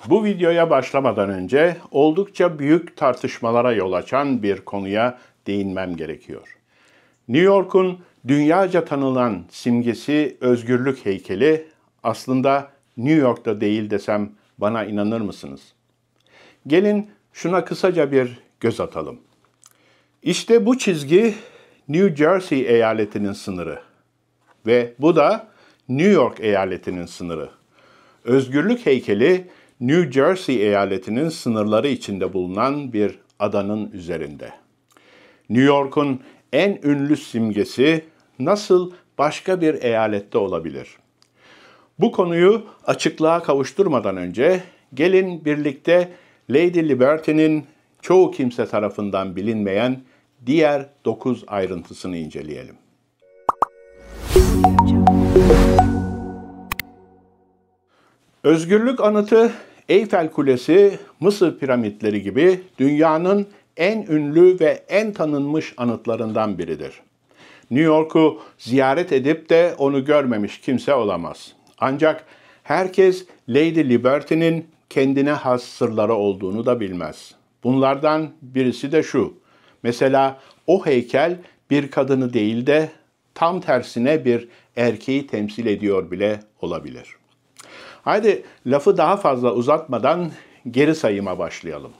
Bu videoya başlamadan önce oldukça büyük tartışmalara yol açan bir konuya değinmem gerekiyor. New York'un dünyaca tanınan simgesi özgürlük heykeli aslında New York'ta değil desem bana inanır mısınız? Gelin şuna kısaca bir göz atalım. İşte bu çizgi New Jersey eyaletinin sınırı ve bu da New York eyaletinin sınırı. Özgürlük heykeli New Jersey eyaletinin sınırları içinde bulunan bir adanın üzerinde. New York'un en ünlü simgesi nasıl başka bir eyalette olabilir? Bu konuyu açıklığa kavuşturmadan önce gelin birlikte Lady Liberty'nin çoğu kimse tarafından bilinmeyen diğer 9 ayrıntısını inceleyelim. Özgürlük anıtı Eyfel Kulesi, Mısır piramitleri gibi dünyanın en ünlü ve en tanınmış anıtlarından biridir. New York'u ziyaret edip de onu görmemiş kimse olamaz. Ancak herkes Lady Liberty'nin kendine has sırları olduğunu da bilmez. Bunlardan birisi de şu. Mesela o heykel bir kadını değil de tam tersine bir erkeği temsil ediyor bile olabilir. Haydi lafı daha fazla uzatmadan geri sayıma başlayalım.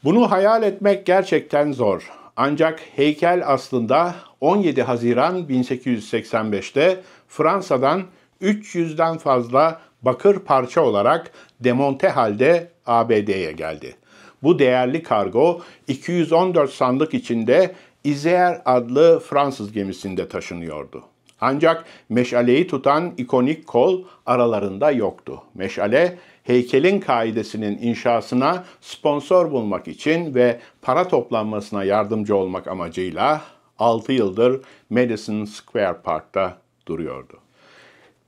Bunu hayal etmek gerçekten zor. Ancak heykel aslında 17 Haziran 1885'te Fransa'dan 300'den fazla bakır parça olarak demonte halde ABD'ye geldi. Bu değerli kargo 214 sandık içinde Isère adlı Fransız gemisinde taşınıyordu. Ancak meşaleyi tutan ikonik kol aralarında yoktu. Meşale, heykelin kaidesinin inşasına sponsor bulmak için ve para toplanmasına yardımcı olmak amacıyla 6 yıldır Madison Square Park'ta duruyordu.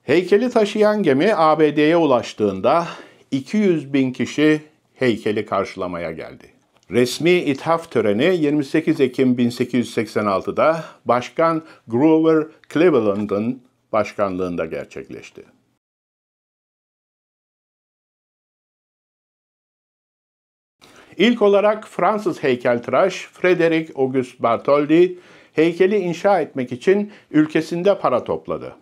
Heykeli taşıyan gemi ABD'ye ulaştığında 200 bin kişi heykeli karşılamaya geldi. Resmi ithaf töreni 28 Ekim 1886'da Başkan Grover Cleveland'ın başkanlığında gerçekleşti. İlk olarak Fransız heykeltıraş Frédéric Auguste Bartholdi heykeli inşa etmek için ülkesinde para topladı.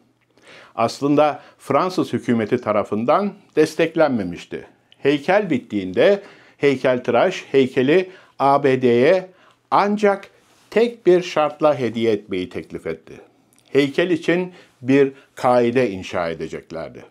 Aslında Fransız hükümeti tarafından desteklenmemişti. Heykel bittiğinde heykeltıraş heykeli ABD'ye ancak tek bir şartla hediye etmeyi teklif etti. Heykel için bir kaide inşa edeceklerdi.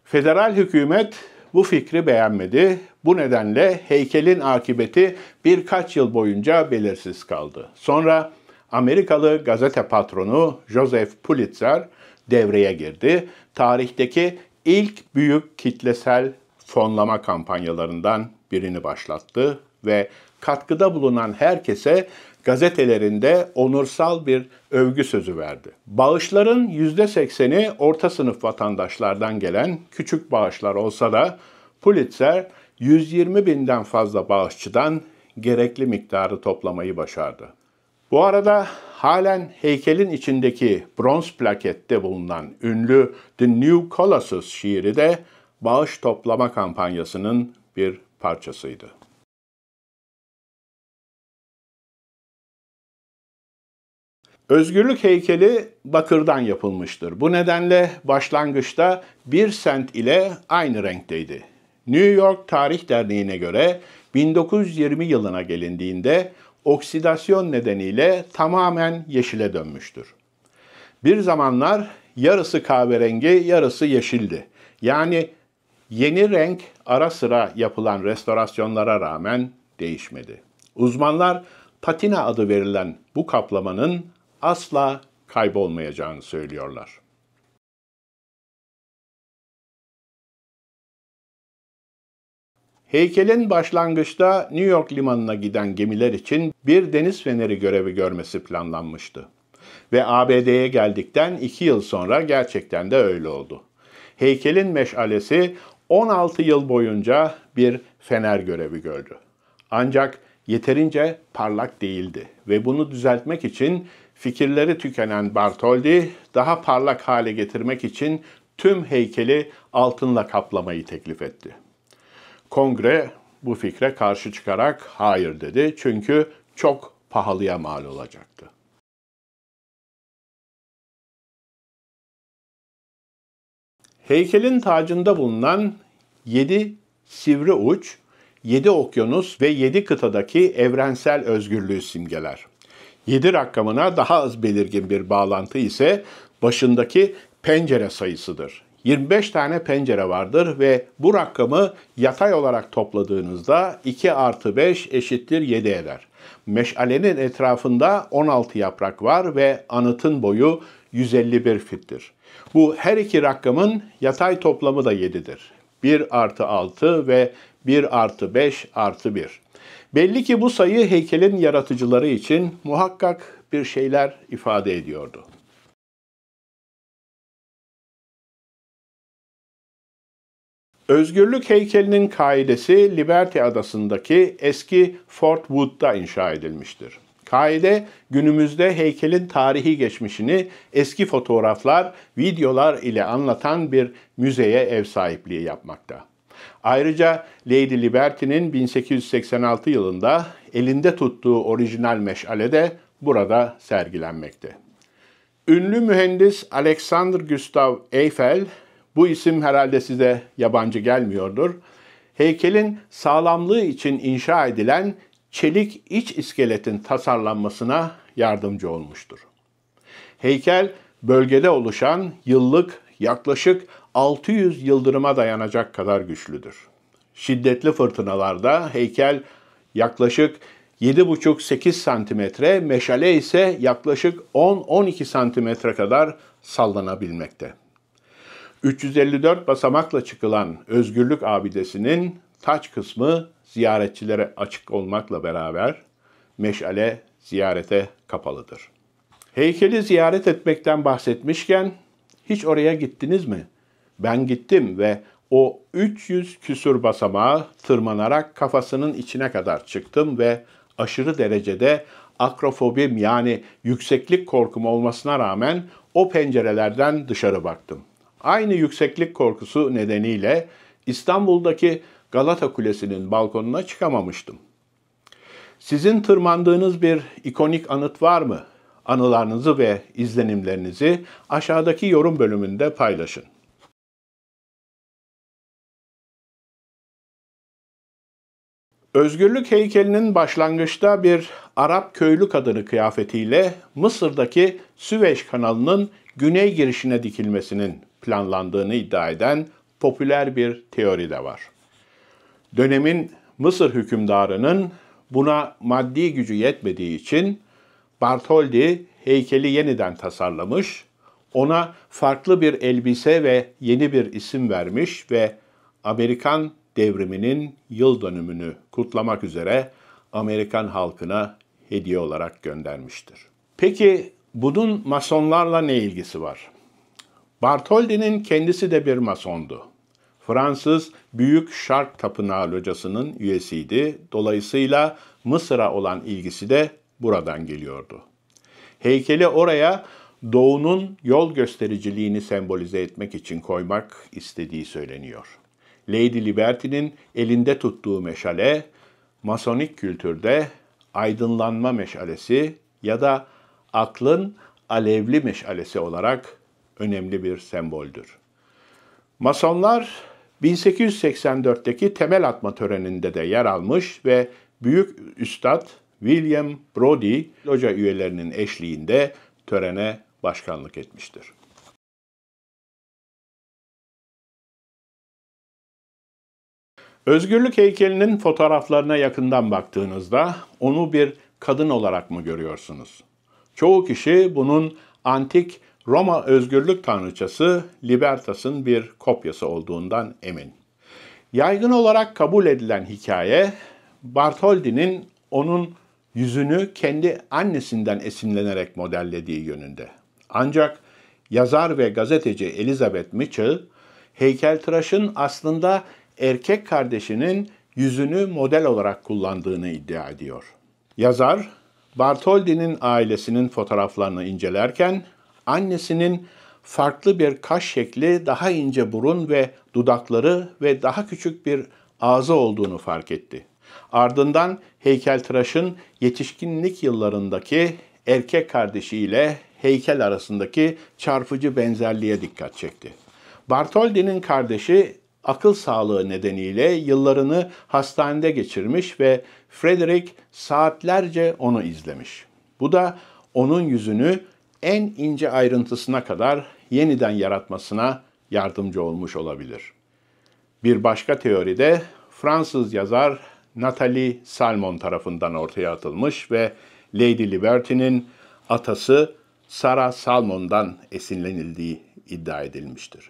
Federal hükümet bu fikri beğenmedi. Bu nedenle heykelin akıbeti birkaç yıl boyunca belirsiz kaldı. Sonra Amerikalı gazete patronu Joseph Pulitzer devreye girdi. Tarihteki ilk büyük kitlesel fonlama kampanyalarından birini başlattı ve katkıda bulunan herkese gazetelerinde onursal bir övgü sözü verdi. Bağışların %80'i orta sınıf vatandaşlardan gelen küçük bağışlar olsa da Pulitzer 120 binden fazla bağışçıdan gerekli miktarı toplamayı başardı. Bu arada halen heykelin içindeki bronz plakette bulunan ünlü The New Colossus şiiri de bağış toplama kampanyasının bir parçasıydı. Özgürlük heykeli bakırdan yapılmıştır. Bu nedenle başlangıçta 1 sent ile aynı renkteydi. New York Tarih Derneği'ne göre 1920 yılına gelindiğinde oksidasyon nedeniyle tamamen yeşile dönmüştür. Bir zamanlar yarısı kahverengi, yarısı yeşildi. Yani yeni renk ara sıra yapılan restorasyonlara rağmen değişmedi. Uzmanlar patina adı verilen bu kaplamanın asla kaybolmayacağını söylüyorlar. Heykelin başlangıçta New York limanına giden gemiler için bir deniz feneri görevi görmesi planlanmıştı. Ve ABD'ye geldikten 2 yıl sonra gerçekten de öyle oldu. Heykelin meşalesi 16 yıl boyunca bir fener görevi gördü. Ancak yeterince parlak değildi ve bunu düzeltmek için fikirleri tükenen Bartholdi, daha parlak hale getirmek için tüm heykeli altınla kaplamayı teklif etti. Kongre bu fikre karşı çıkarak hayır dedi çünkü çok pahalıya mal olacaktı. Heykelin tacında bulunan 7 sivri uç, 7 okyanus ve 7 kıtadaki evrensel özgürlüğü simgeler. 7 rakamına daha az belirgin bir bağlantı ise başındaki pencere sayısıdır. 25 tane pencere vardır ve bu rakamı yatay olarak topladığınızda 2 artı 5 eşittir 7 eder. Meşalenin etrafında 16 yaprak var ve anıtın boyu 151 fittir. Bu her iki rakamın yatay toplamı da 7'dir. 1 artı 6 ve 1 artı 5 artı 1. Belli ki bu sayı heykelin yaratıcıları için muhakkak bir şeyler ifade ediyordu. Özgürlük heykelinin kaidesi Liberty adasındaki eski Fort Wood'da inşa edilmiştir. Kaide günümüzde heykelin tarihi geçmişini eski fotoğraflar, videolar ile anlatan bir müzeye ev sahipliği yapmakta. Ayrıca Lady Liberty'nin 1886 yılında elinde tuttuğu orijinal meşale de burada sergilenmekte. Ünlü mühendis Alexander Gustav Eiffel, bu isim herhalde size yabancı gelmiyordur, heykelin sağlamlığı için inşa edilen çelik iç iskeletin tasarlanmasına yardımcı olmuştur. Heykel, bölgede oluşan yıllık yaklaşık 600 yıldırıma dayanacak kadar güçlüdür. Şiddetli fırtınalarda heykel yaklaşık 7,5-8 santimetre, meşale ise yaklaşık 10-12 santimetre kadar sallanabilmekte. 354 basamakla çıkılan Özgürlük Abidesi'nin taç kısmı ziyaretçilere açık olmakla beraber meşale ziyarete kapalıdır. Heykeli ziyaret etmekten bahsetmişken hiç oraya gittiniz mi? Ben gittim ve o 300 küsur basamağı tırmanarak kafasının içine kadar çıktım ve aşırı derecede akrofobim yani yükseklik korkum olmasına rağmen o pencerelerden dışarı baktım. Aynı yükseklik korkusu nedeniyle İstanbul'daki Galata Kulesi'nin balkonuna çıkamamıştım. Sizin tırmandığınız bir ikonik anıt var mı? Anılarınızı ve izlenimlerinizi aşağıdaki yorum bölümünde paylaşın. Özgürlük heykelinin başlangıçta bir Arap köylü kadını kıyafetiyle Mısır'daki Süveyş kanalının güney girişine dikilmesinin planlandığını iddia eden popüler bir teori de var. Dönemin Mısır hükümdarının buna maddi gücü yetmediği için Bartholdi heykeli yeniden tasarlamış, ona farklı bir elbise ve yeni bir isim vermiş ve Amerikan devriminin yıl dönümünü kutlamak üzere Amerikan halkına hediye olarak göndermiştir. Peki bunun masonlarla ne ilgisi var? Bartholdi'nin kendisi de bir masondu. Fransız Büyük Şark Tapınağı Locası'nın üyesiydi. Dolayısıyla Mısır'a olan ilgisi de buradan geliyordu. Heykeli oraya Doğu'nun yol göstericiliğini sembolize etmek için koymak istediği söyleniyor. Lady Liberty'nin elinde tuttuğu meşale, Masonik kültürde aydınlanma meşalesi ya da aklın alevli meşalesi olarak önemli bir semboldür. Masonlar 1884'teki temel atma töreninde de yer almış ve Büyük Üstad William Brodie, loca üyelerinin eşliğinde törene başkanlık etmiştir. Özgürlük heykelinin fotoğraflarına yakından baktığınızda onu bir kadın olarak mı görüyorsunuz? Çoğu kişi bunun antik Roma özgürlük tanrıçası Libertas'ın bir kopyası olduğundan emin. Yaygın olarak kabul edilen hikaye, Bartholdi'nin onun yüzünü kendi annesinden esinlenerek modellediği yönünde. Ancak yazar ve gazeteci Elizabeth Mitchell, heykeltıraşın aslında erkek kardeşinin yüzünü model olarak kullandığını iddia ediyor. Yazar, Bartholdi'nin ailesinin fotoğraflarını incelerken annesinin farklı bir kaş şekli, daha ince burun ve dudakları ve daha küçük bir ağzı olduğunu fark etti. Ardından heykeltıraşın yetişkinlik yıllarındaki erkek kardeşiyle heykel arasındaki çarpıcı benzerliğe dikkat çekti. Bartholdi'nin kardeşi akıl sağlığı nedeniyle yıllarını hastanede geçirmiş ve Frederick saatlerce onu izlemiş. Bu da onun yüzünü en ince ayrıntısına kadar yeniden yaratmasına yardımcı olmuş olabilir. Bir başka teoride Fransız yazar Nathalie Salmon tarafından ortaya atılmış ve Lady Liberty'nin atası Sarah Salmon'dan esinlenildiği iddia edilmiştir.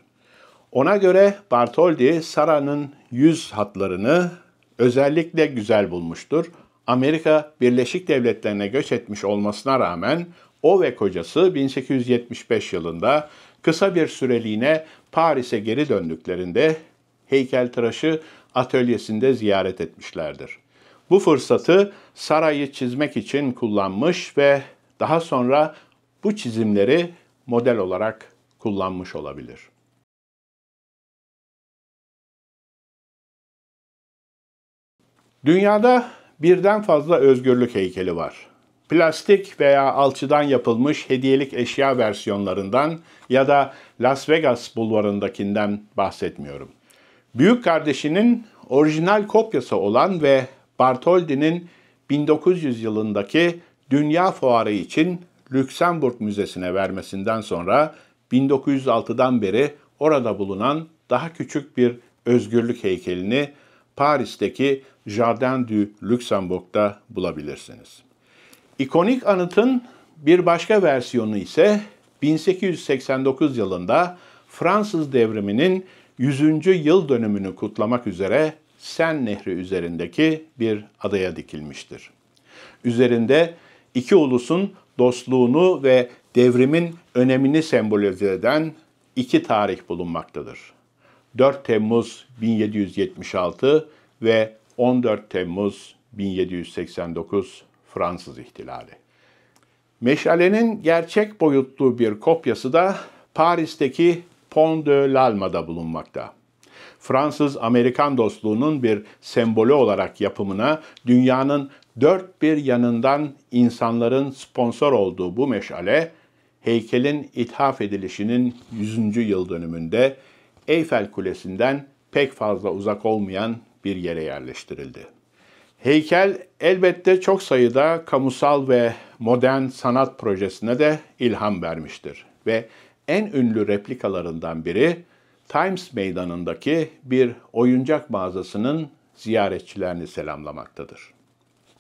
Ona göre Bartholdi, Sarah'nın yüz hatlarını özellikle güzel bulmuştur. Amerika Birleşik Devletleri'ne göç etmiş olmasına rağmen o ve kocası 1875 yılında kısa bir süreliğine Paris'e geri döndüklerinde heykeltıraşı atölyesinde ziyaret etmişlerdir. Bu fırsatı Sarah'yı çizmek için kullanmış ve daha sonra bu çizimleri model olarak kullanmış olabilir. Dünyada birden fazla özgürlük heykeli var. Plastik veya alçıdan yapılmış hediyelik eşya versiyonlarından ya da Las Vegas bulvarındakinden bahsetmiyorum. Büyük kardeşinin orijinal kopyası olan ve Bartholdi'nin 1900 yılındaki Dünya Fuarı için Lüksemburg Müzesi'ne vermesinden sonra 1906'dan beri orada bulunan daha küçük bir özgürlük heykelini Paris'teki Jardin du Luxembourg'da bulabilirsiniz. İkonik anıtın bir başka versiyonu ise 1889 yılında Fransız devriminin 100. yıl dönümünü kutlamak üzere Sen Nehri üzerindeki bir adaya dikilmiştir. Üzerinde iki ulusun dostluğunu ve devrimin önemini sembolize eden iki tarih bulunmaktadır. 4 Temmuz 1776 ve 14 Temmuz 1789 Fransız İhtilali. Meşalenin gerçek boyutlu bir kopyası da Paris'teki Pont de l'Alma'da bulunmakta. Fransız-Amerikan dostluğunun bir sembolü olarak yapımına dünyanın dört bir yanından insanların sponsor olduğu bu meşale, heykelin ithaf edilişinin 100. yıl dönümünde Eyfel Kulesi'nden pek fazla uzak olmayan bir yere yerleştirildi. Heykel elbette çok sayıda kamusal ve modern sanat projesine de ilham vermiştir ve en ünlü replikalarından biri Times Meydanı'ndaki bir oyuncak mağazasının ziyaretçilerini selamlamaktadır.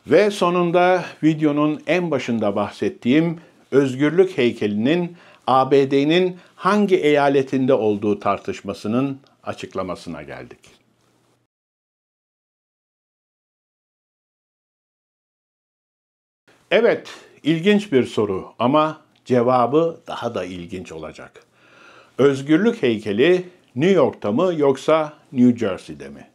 Ve sonunda videonun en başında bahsettiğim özgürlük heykelinin ABD'nin hangi eyaletinde olduğu tartışmasının açıklamasına geldik. Evet, ilginç bir soru ama cevabı daha da ilginç olacak. Özgürlük heykeli New York'ta mı yoksa New Jersey'de mi?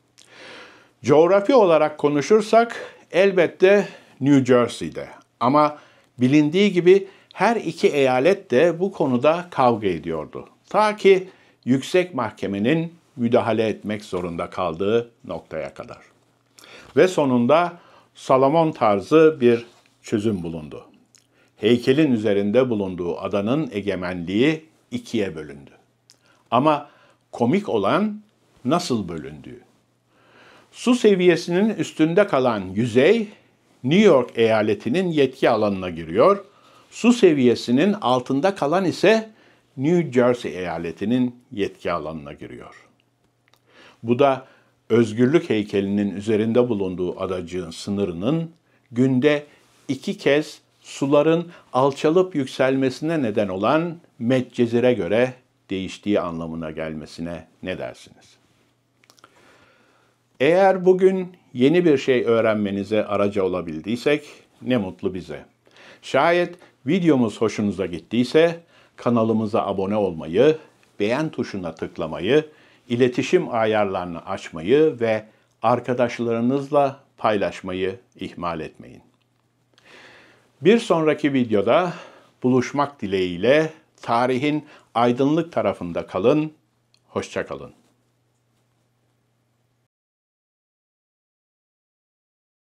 Coğrafi olarak konuşursak elbette New Jersey'de. Ama bilindiği gibi her iki eyalet de bu konuda kavga ediyordu. Ta ki yüksek mahkemenin müdahale etmek zorunda kaldığı noktaya kadar. Ve sonunda Salomon tarzı bir çözüm bulundu. Heykelin üzerinde bulunduğu adanın egemenliği ikiye bölündü. Ama komik olan nasıl bölündüğü. Su seviyesinin üstünde kalan yüzey New York eyaletinin yetki alanına giriyor. Su seviyesinin altında kalan ise New Jersey eyaletinin yetki alanına giriyor. Bu da özgürlük heykelinin üzerinde bulunduğu adacığın sınırının günde 2 kez suların alçalıp yükselmesine neden olan Medcezir'e göre değiştiği anlamına gelmesine ne dersiniz? Eğer bugün yeni bir şey öğrenmenize aracı olabildiysek ne mutlu bize. Şayet videomuz hoşunuza gittiyse kanalımıza abone olmayı, beğen tuşuna tıklamayı, iletişim ayarlarını açmayı ve arkadaşlarınızla paylaşmayı ihmal etmeyin. Bir sonraki videoda buluşmak dileğiyle tarihin aydınlık tarafında kalın, hoşça kalın.